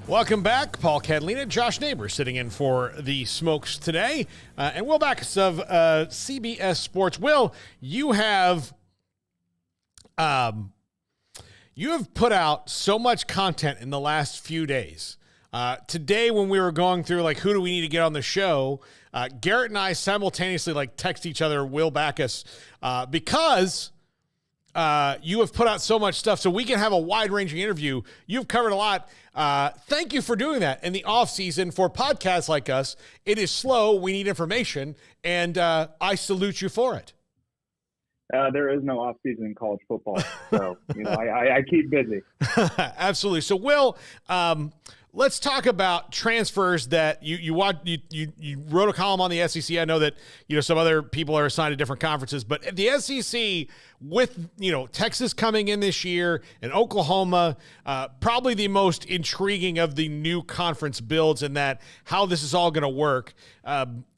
Welcome back. Paul Catalina, Josh Neighbor sitting in for the Smokes today. And Will Backus of CBS Sports. Will, you have put out so much content in the last few days. Today when we were going through, like, who do we need to get on the show, Garrett and I simultaneously, text each other, Will Backus, because you have put out so much stuff so we can have a wide-ranging interview. You've covered a lot. Thank you for doing that in the off-season for podcasts like us. It is slow. We need information, and I salute you for it. There is no off-season in college football, so I keep busy. Absolutely. So, Will, let's talk about transfers that you wrote a column on the SEC. I know that some other people are assigned to different conferences, but the SEC with Texas coming in this year and Oklahoma, probably the most intriguing of the new conference builds in that how this is all going to work.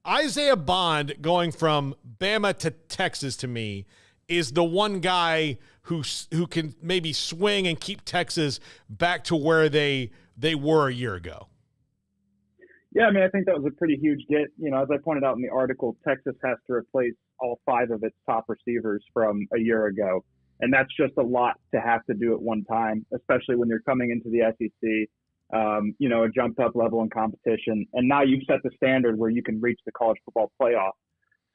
Isaiah Bond going from Bama to Texas to me is the one guy who can maybe swing and keep Texas back to where they were a year ago. Yeah, I think that was a pretty huge get. As I pointed out in the article, Texas has to replace all 5 of its top receivers from a year ago. And that's just a lot to have to do at one time, especially when you're coming into the SEC, a jumped up level in competition. And now you've set the standard where you can reach the college football playoff.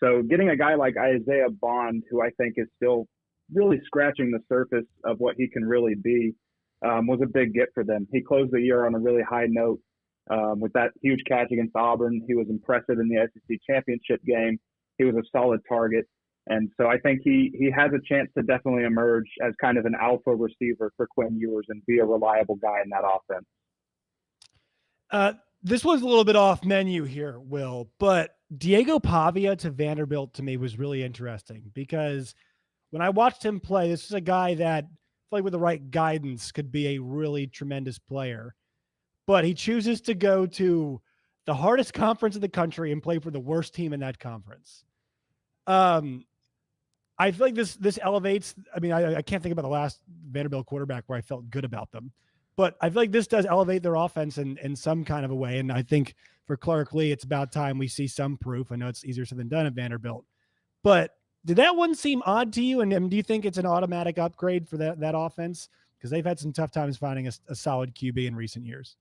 So getting a guy like Isaiah Bond, who I think is still really scratching the surface of what he can really be, was a big get for them. He closed the year on a really high note with that huge catch against Auburn. He was impressive in the SEC championship game. He was a solid target. And so I think he has a chance to definitely emerge as kind of an alpha receiver for Quinn Ewers and be a reliable guy in that offense. This was a little bit off menu here, Will, but Diego Pavia to Vanderbilt to me was really interesting because when I watched him play, this is a guy that with the right guidance could be a really tremendous player, but he chooses to go to the hardest conference in the country and play for the worst team in that conference. I feel like this elevates. I can't think about the last Vanderbilt quarterback where I felt good about them, but I feel like this does elevate their offense in some kind of a way. And I think for Clark Lee, it's about time we see some proof. I know it's easier said than done at Vanderbilt, but did that one seem odd to you? And do you think it's an automatic upgrade for that offense? Because they've had some tough times finding a solid QB in recent years.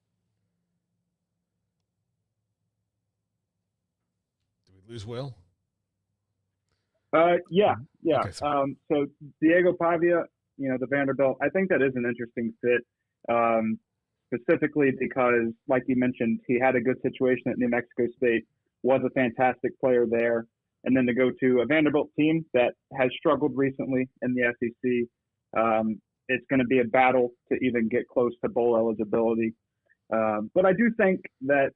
Did we lose Will? Yeah. Okay, so Diego Pavia, the Vanderbilt, I think that is an interesting fit, specifically because, like you mentioned, he had a good situation at New Mexico State, was a fantastic player there. And then to go to a Vanderbilt team that has struggled recently in the SEC, it's going to be a battle to even get close to bowl eligibility. But I do think that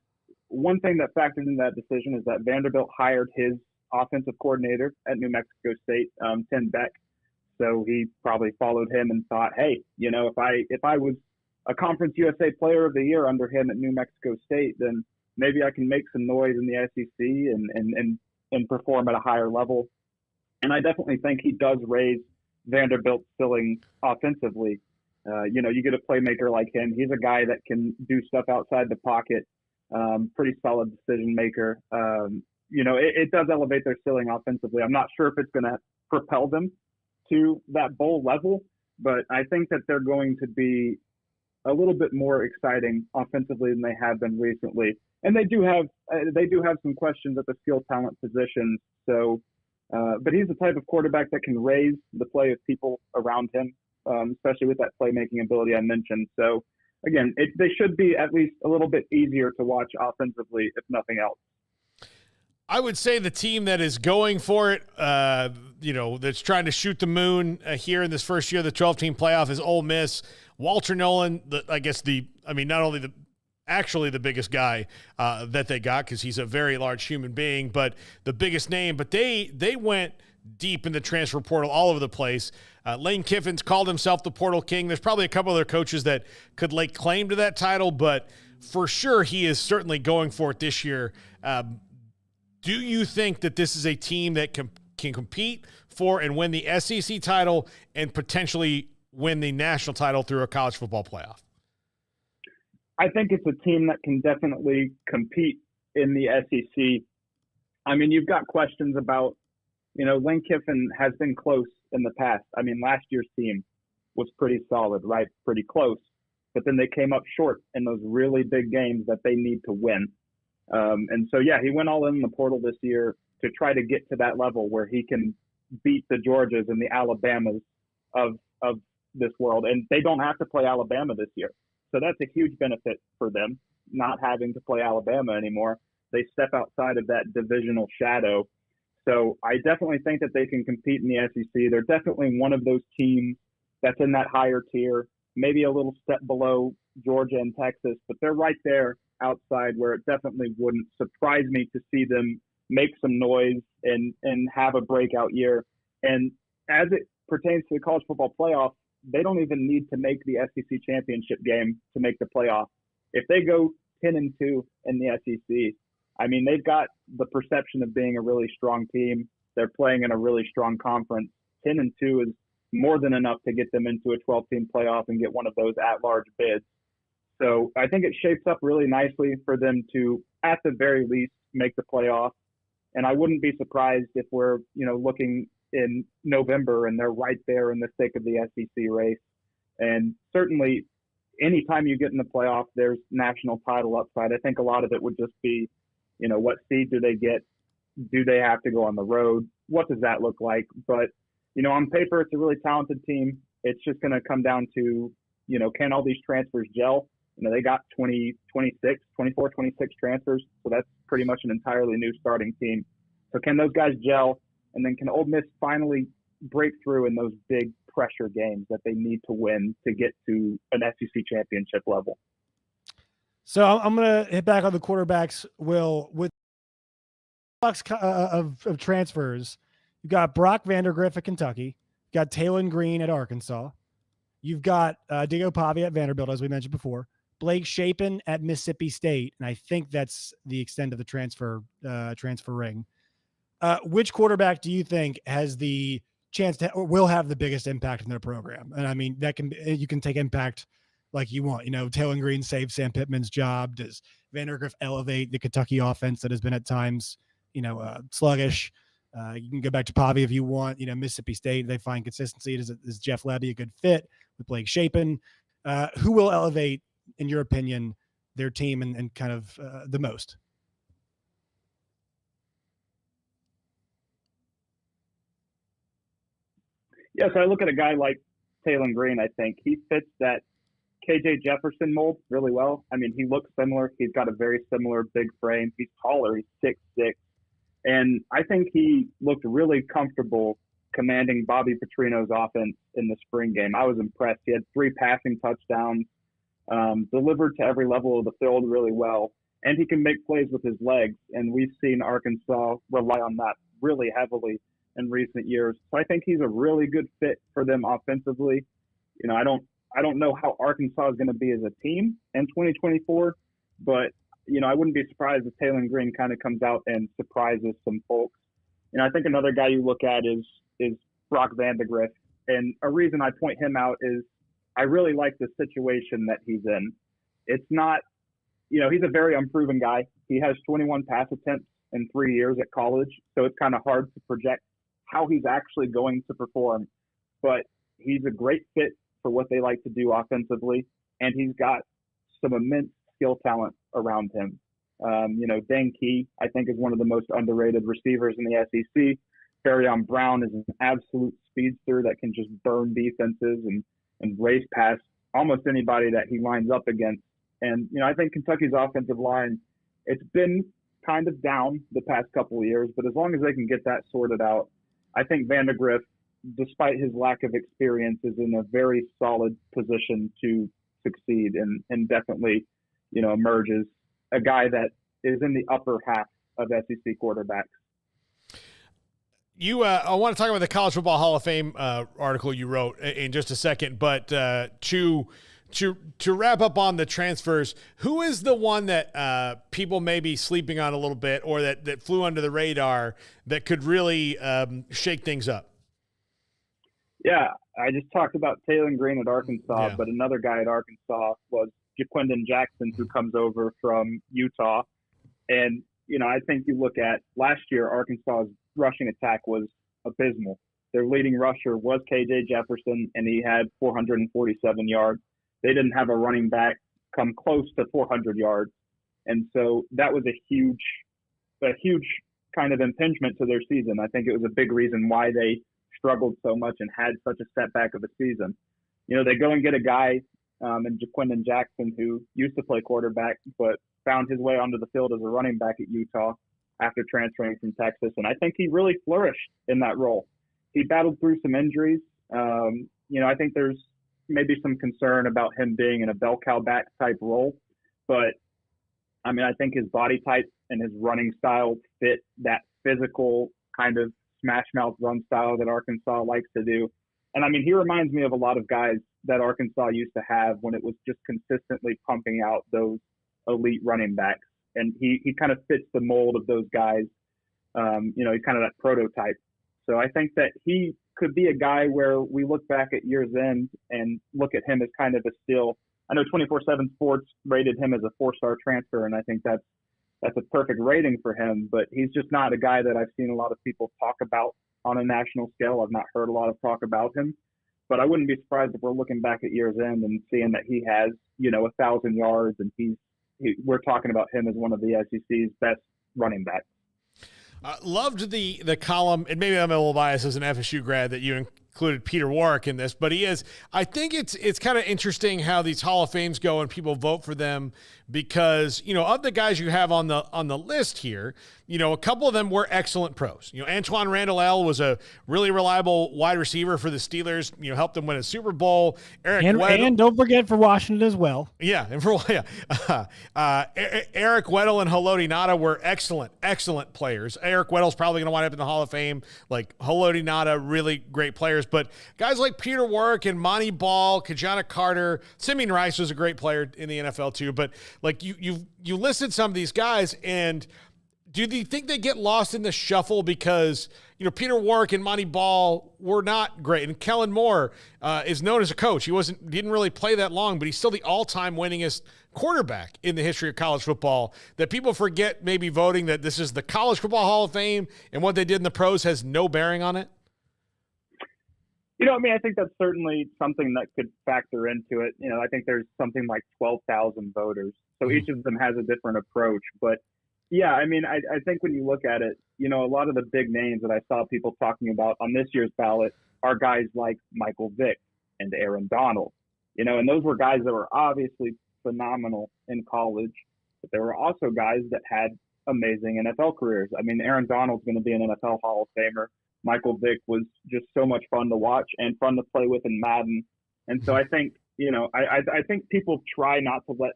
one thing that factored in that decision is that Vanderbilt hired his offensive coordinator at New Mexico State, Tim Beck. So he probably followed him and thought, hey, if I was a Conference USA Player of the Year under him at New Mexico State, then maybe I can make some noise in the SEC and perform at a higher level. And I definitely think he does raise Vanderbilt's ceiling offensively. You get a playmaker like him. He's a guy that can do stuff outside the pocket, pretty solid decision maker. It does elevate their ceiling offensively. I'm not sure if it's going to propel them to that bowl level, but I think that they're going to be a little bit more exciting offensively than they have been recently. And they do have some questions at the skill talent positions. So, but he's the type of quarterback that can raise the play of people around him, especially with that playmaking ability I mentioned. So, again, they should be at least a little bit easier to watch offensively, if nothing else. I would say the team that is going for it, that's trying to shoot the moon here in this first year of the 12-team playoff is Ole Miss. Walter Nolan, actually the biggest guy that they got because he's a very large human being, but the biggest name. But they went deep in the transfer portal all over the place. Lane Kiffin's called himself the portal king. There's probably a couple other coaches that could lay claim to that title, but for sure he is certainly going for it this year. Do you think that this is a team that can compete for and win the SEC title and potentially win the national title through a college football playoff? I think it's a team that can definitely compete in the SEC. I mean, you've got questions about, Lane Kiffin has been close in the past. I mean, last year's team was pretty solid, right? Pretty close. But then they came up short in those really big games that they need to win. And so, yeah, he went all in the portal this year to try to get to that level where he can beat the Georgias and the Alabamas of this world. And they don't have to play Alabama this year. So that's a huge benefit for them, not having to play Alabama anymore. They step outside of that divisional shadow. So I definitely think that they can compete in the SEC. They're definitely one of those teams that's in that higher tier, maybe a little step below Georgia and Texas, but they're right there outside where it definitely wouldn't surprise me to see them make some noise and have a breakout year. And as it pertains to the college football playoff, they don't even need to make the SEC championship game to make the playoff. If they go 10-2 in the SEC, I mean, they've got the perception of being a really strong team. They're playing in a really strong conference. 10-2 is more than enough to get them into a 12-team playoff and get one of those at-large bids. So I think it shapes up really nicely for them to, at the very least, make the playoff. And I wouldn't be surprised if we're, looking in November and they're right there in the thick of the SEC race. And certainly, anytime you get in the playoff, there's national title upside. I think a lot of it would just be, what seed do they get? Do they have to go on the road? What does that look like? But, on paper, it's a really talented team. It's just going to come down to, can all these transfers gel? They got 24, 26 transfers. So that's pretty much an entirely new starting team. So can those guys gel? And then can Ole Miss finally break through in those big pressure games that they need to win to get to an SEC championship level? So I'm going to hit back on the quarterbacks, Will. With of transfers, you've got Brock Vandagriff at Kentucky. You've got Taylor Green at Arkansas. You've got Diego Pavia at Vanderbilt, as we mentioned before. Blake Shapen at Mississippi State, and I think that's the extent of the transfer ring. Which quarterback do you think has the chance to or will have the biggest impact in their program? And I mean, you can take impact like you want. Taylor Green saved Sam Pittman's job. Does Vandagriff elevate the Kentucky offense that has been at times, sluggish? You can go back to Pavia if you want. Mississippi State, they find consistency. Is Jeff Levy a good fit with Blake Shapen? Who will elevate, in your opinion, their team and kind of the most? Yes, I look at a guy like Taylor Green. I think he fits that KJ Jefferson mold really well. I mean, he looks similar. He's got a very similar big frame. He's taller. He's 6'6". And I think he looked really comfortable commanding Bobby Petrino's offense in the spring game. I was impressed. He had 3 passing touchdowns, delivered to every level of the field really well, and he can make plays with his legs. And we've seen Arkansas rely on that really heavily in recent years. So I think he's a really good fit for them offensively. I don't know how Arkansas is going to be as a team in 2024, but I wouldn't be surprised if Taylor Green kind of comes out and surprises some folks. I think another guy you look at is Brock Vandagriff. And a reason I point him out is I really like the situation that he's in. It's not, he's a very unproven guy. He has 21 pass attempts in 3 years at college. So it's kind of hard to project how he's actually going to perform. But he's a great fit for what they like to do offensively. And he's got some immense skill talent around him. Dane Key, I think, is one of the most underrated receivers in the SEC. Ferrion Brown is an absolute speedster that can just burn defenses and race past almost anybody that he lines up against. And, I think Kentucky's offensive line, it's been kind of down the past couple of years, but as long as they can get that sorted out, I think Vandagriff, despite his lack of experience, is in a very solid position to succeed and definitely, emerge as a guy that is in the upper half of SEC quarterbacks. I want to talk about the College Football Hall of Fame article you wrote in just a second, but to wrap up on the transfers, who is the one that people may be sleeping on a little bit or that flew under the radar that could really shake things up? Yeah, I just talked about Taylor Green at Arkansas, but another guy at Arkansas was Jaquindon Jackson, who comes over from Utah. And, I think you look at last year, Arkansas's rushing attack was abysmal. Their leading rusher was KJ Jefferson, and he had 447 yards. They didn't have a running back come close to 400 yards. And so that was a huge kind of impingement to their season. I think it was a big reason why they struggled so much and had such a setback of a season. They go and get a guy in Jaquindon Jackson who used to play quarterback, but found his way onto the field as a running back at Utah after transferring from Texas. And I think he really flourished in that role. He battled through some injuries. I think there's maybe some concern about him being in a bell cow back type role, but I think his body type and his running style fit that physical kind of smash mouth run style that Arkansas likes to do. And he reminds me of a lot of guys that Arkansas used to have when it was just consistently pumping out those elite running backs. And he kind of fits the mold of those guys. He's kind of that prototype. So I think that he could be a guy where we look back at year's end and look at him as kind of a steal. I know 24/7 Sports rated him as a 4-star transfer, and I think that's a perfect rating for him. But he's just not a guy that I've seen a lot of people talk about on a national scale. I've not heard a lot of talk about him. But I wouldn't be surprised if we're looking back at year's end and seeing that he has, 1,000 yards, and we're talking about him as one of the SEC's best running backs. Loved the column, and maybe I'm a little biased as an FSU grad that you included Peter Warrick in this, but he is. I think it's kind of interesting how these Hall of Fames go and people vote for them because of the guys you have on the list here, a couple of them were excellent pros. Antoine Randall L was a really reliable wide receiver for the Steelers. Helped them win a Super Bowl. And don't forget for Washington as well. Yeah, and Eric Weddle and Haloti Ngata were excellent players. Eric Weddle's probably going to wind up in the Hall of Fame. Like Haloti Ngata, really great players. But guys like Peter Warrick and Monty Ball, Kajana Carter, Simeon Rice was a great player in the NFL too. But like you listed some of these guys, and do you think they get lost in the shuffle because Peter Warrick and Monty Ball were not great, and Kellen Moore is known as a coach. He didn't really play that long, but he's still the all-time winningest quarterback in the history of college football. That people forget maybe voting that this is the College Football Hall of Fame, and what they did in the pros has no bearing on it. I think that's certainly something that could factor into it. I think there's something like 12,000 voters. So each of them has a different approach. But yeah, I think when you look at it, a lot of the big names that I saw people talking about on this year's ballot are guys like Michael Vick and Aaron Donald, and those were guys that were obviously phenomenal in college, but there were also guys that had amazing NFL careers. Aaron Donald's going to be an NFL Hall of Famer. Michael Vick was just so much fun to watch and fun to play with in Madden. And so I think, I think people try not to let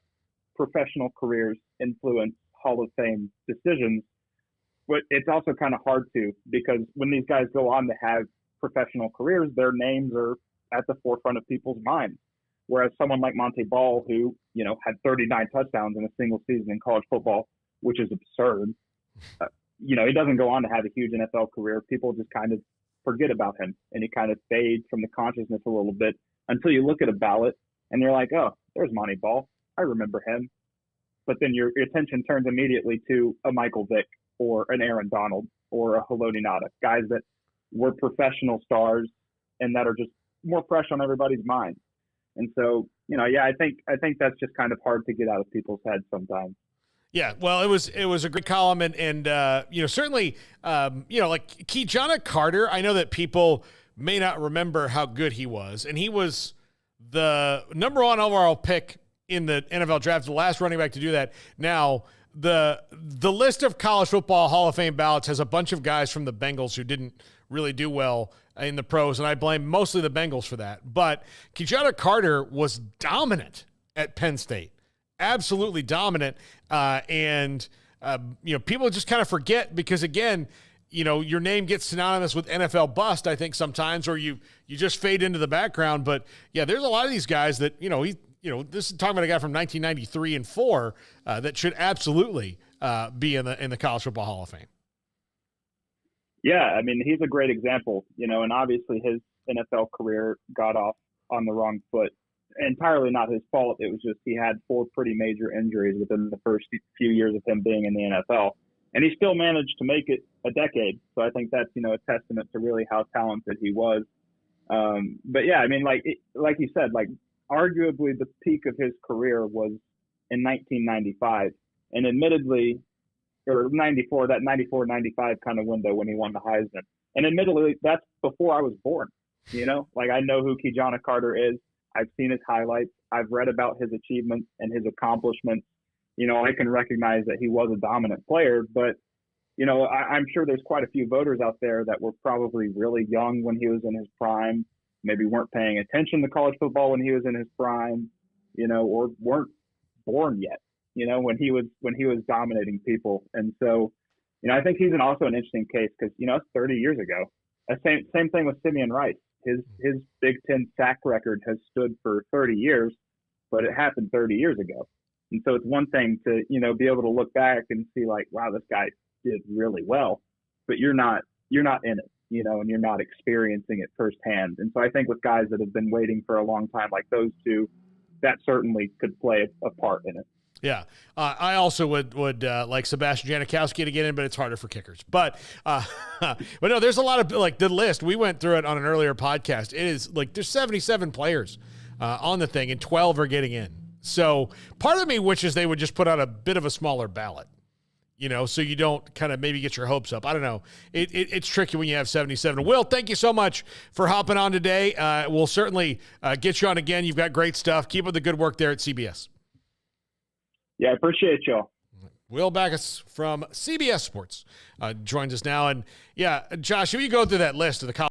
professional careers influence Hall of Fame decisions, but it's also kind of hard to, because when these guys go on to have professional careers, their names are at the forefront of people's minds. Whereas someone like Monty Ball, who, had 39 touchdowns in a single season in college football, which is absurd. He doesn't go on to have a huge NFL career. People just kind of forget about him, and he kind of fades from the consciousness a little bit until you look at a ballot and you're like, oh, there's Monty Ball. I remember him. But then your attention turns immediately to a Michael Vick or an Aaron Donald or a Haloti Ngata, guys that were professional stars and that are just more fresh on everybody's mind. And so, I think that's just kind of hard to get out of people's heads sometimes. Yeah, well, it was a great column, and certainly, like Kajana Carter, I know that people may not remember how good he was, and he was the number 1 overall pick in the NFL draft, the last running back to do that. Now, the list of college football Hall of Fame ballots has a bunch of guys from the Bengals who didn't really do well in the pros, and I blame mostly the Bengals for that. But Kajana Carter was dominant at Penn State. Absolutely dominant. People just kind of forget because, again, your name gets synonymous with NFL bust, I think, sometimes, or you just fade into the background. But, yeah, there's a lot of these guys that, this is talking about a guy from 1993 and 4 that should absolutely be in the College Football Hall of Fame. Yeah, he's a great example, and obviously his NFL career got off on the wrong foot entirely not his fault. It was just he had 4 pretty major injuries within the first few years of him being in the NFL. And he still managed to make it a decade. So I think that's, a testament to really how talented he was. But yeah, I mean, like you said, like arguably the peak of his career was in 1995. And admittedly, or 94, that 94-95 kind of window when he won the Heisman. And admittedly, that's before I was born. Like I know who Kijana Carter is. I've seen his highlights. I've read about his achievements and his accomplishments. I can recognize that he was a dominant player, but, I'm sure there's quite a few voters out there that were probably really young when he was in his prime, maybe weren't paying attention to college football when he was in his prime, or weren't born yet, when he was dominating people. And so, I think he's also an interesting case because, it's 30 years ago. Same thing with Simeon Rice. His Big Ten sack record has stood for 30 years, but it happened 30 years ago. And so it's one thing to, be able to look back and see like, wow, this guy did really well, but you're not in it, and you're not experiencing it firsthand. And so I think with guys that have been waiting for a long time, like those two, that certainly could play a part in it. Yeah. I also would like Sebastian Janikowski to get in, but it's harder for kickers. But no, there's a lot of like the list. We went through it on an earlier podcast. It is like there's 77 players on the thing and 12 are getting in. So part of me wishes they would just put out a bit of a smaller ballot, so you don't kind of maybe get your hopes up. I don't know. It's tricky when you have 77. Will, thank you so much for hopping on today. We'll certainly get you on again. You've got great stuff. Keep up the good work there at CBS. Yeah, I appreciate y'all. Will Backus from CBS Sports joins us now. And yeah, Josh, if you go through that list of the college